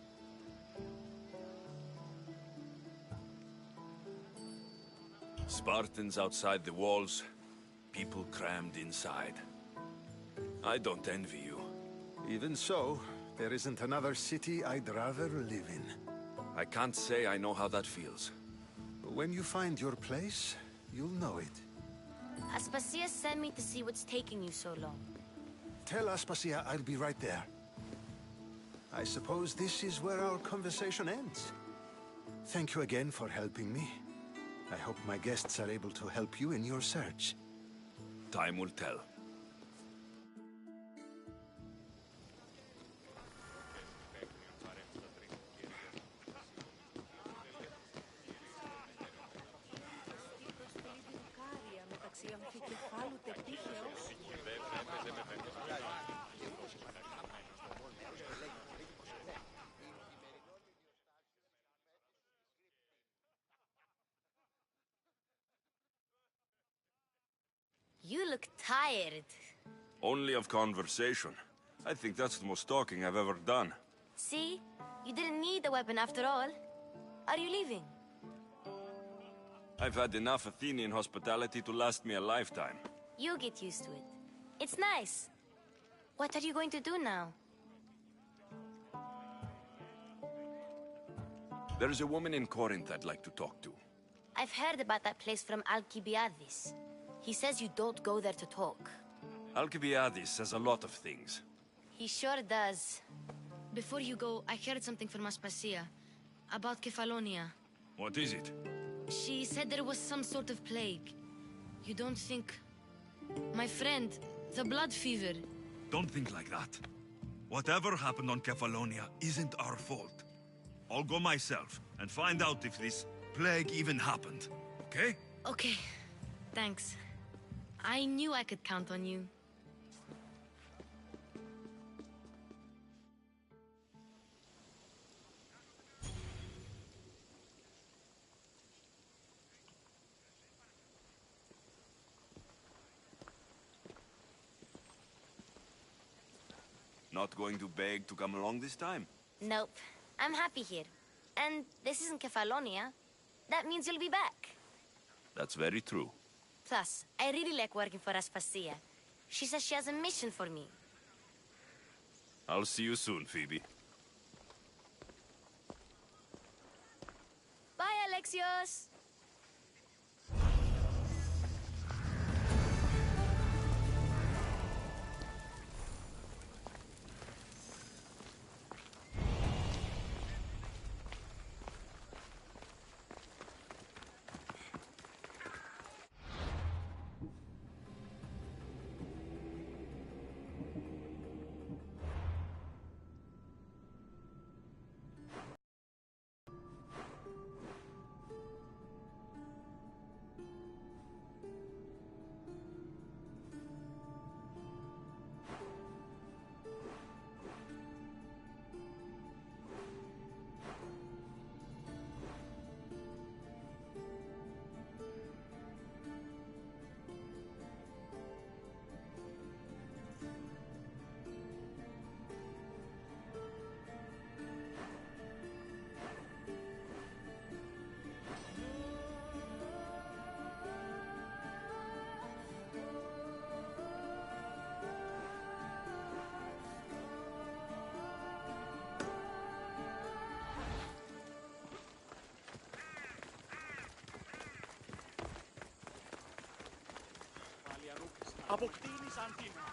Spartans outside the walls, people crammed inside. I don't envy you. Even so, there isn't another city I'd rather live in. I can't say I know how that feels. When you find your place, you'll know it. Aspasia sent me to see what's taking you so long. Tell Aspasia I'll be right there. I suppose this is where our conversation ends. Thank you again for helping me. I hope my guests are able to help you in your search. Time will tell. You look tired. Only of conversation. I think that's the most talking I've ever done. See? You didn't need the weapon after all. Are you leaving? I've had enough Athenian hospitality to last me a lifetime. You get used to it. It's nice. What are you going to do now? There's a woman in Corinth I'd like to talk to. I've heard about that place from Alcibiades. He says you don't go there to talk. Alcibiades says a lot of things. He sure does. Before you go, I heard something from Aspasia about Kefalonia. What is it? She said there was some sort of plague. You don't think... My friend, the blood fever. Don't think like that. Whatever happened on Kefalonia isn't our fault. I'll go myself and find out if this plague even happened, okay? Okay, thanks. I knew I could count on you. Not going to beg to come along this time? Nope. I'm happy here. And this isn't Kefalonia. That means you'll be back. That's very true. Plus, I really like working for Aspasia. She says she has a mission for me. I'll see you soon, Phoebe. Bye, Alexios! Αποκτήνεις Αντίνα.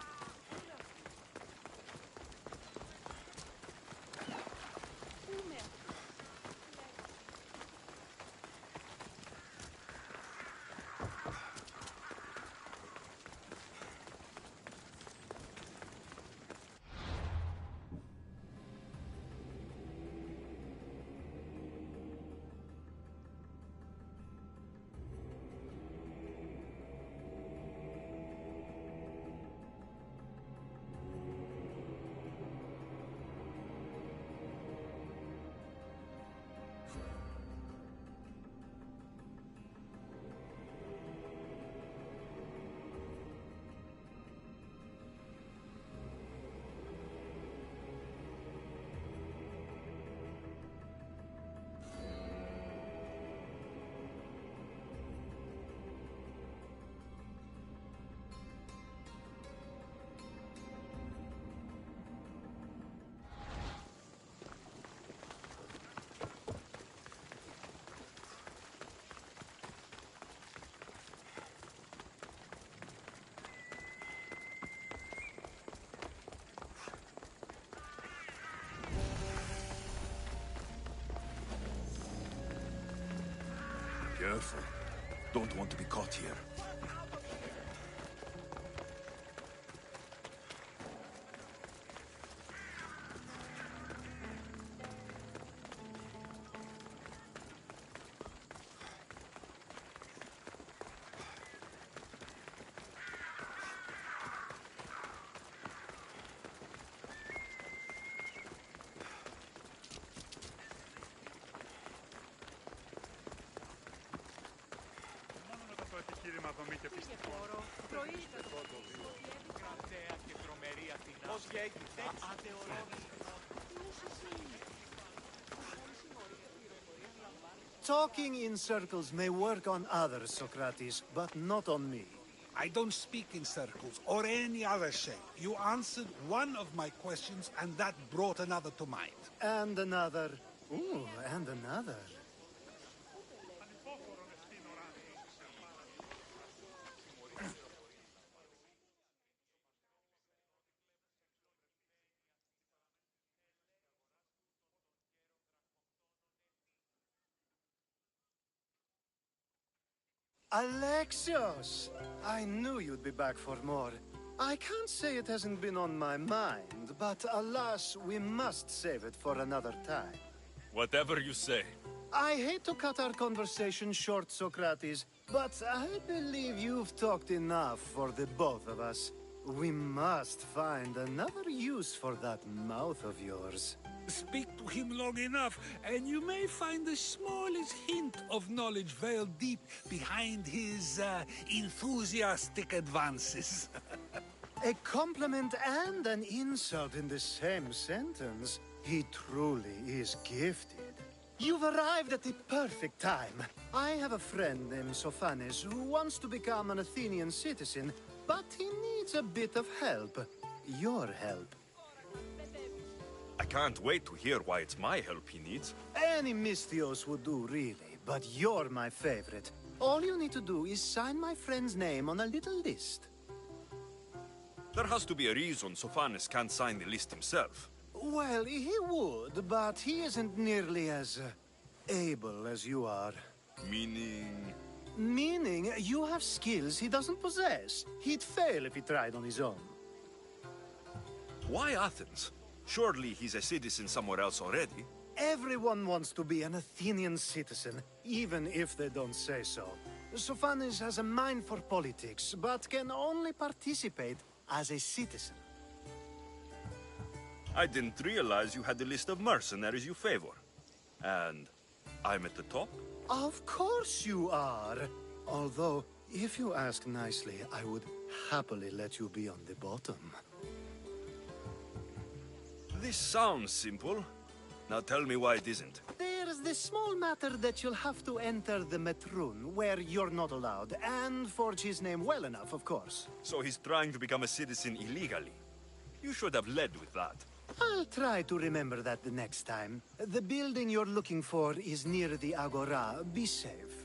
Careful. Don't want to be caught here. επιχείρημα δομή και πιστικών. Talking in circles may work on others, Socrates, but not on me. I don't speak in circles or any other shape. You answered one of my questions, and that brought another to mind. And another. Ooh, and another. Alexios! I knew you'd be back for more. I can't say it hasn't been on my mind, but alas, we must save it for another time. Whatever you say. I hate to cut our conversation short, Socrates, but I believe you've talked enough for the both of us. We must find another use for that mouth of yours. Speak to him long enough, and you may find the smallest hint of knowledge veiled deep behind his enthusiastic advances. A compliment and an insult in the same sentence. He truly is gifted. You've arrived at the perfect time. I have a friend named Sophanes who wants to become an Athenian citizen, but he needs a bit of help. Your help. I can't wait to hear why it's my help he needs. Any Misthios would do, really, but you're my favorite. All you need to do is sign my friend's name on a little list. There has to be a reason Sophanes can't sign the list himself. Well, he would, but he isn't nearly as able as you are. Meaning? Meaning, you have skills he doesn't possess. He'd fail if he tried on his own. Why Athens? Surely he's a citizen somewhere else already. Everyone wants to be an Athenian citizen, even if they don't say so. Sophanes has a mind for politics, but can only participate as a citizen. I didn't realize you had a list of mercenaries you favor. And I'm at the top? Of course you are. Although, if you ask nicely, I would happily let you be on the bottom. This sounds simple. Now tell me why it isn't. There's the small matter that you'll have to enter the Metroon, where you're not allowed, and forge his name well enough, of course. So he's trying to become a citizen illegally. You should have led with that. I'll try to remember that the next time. The building you're looking for is near the Agora. Be safe.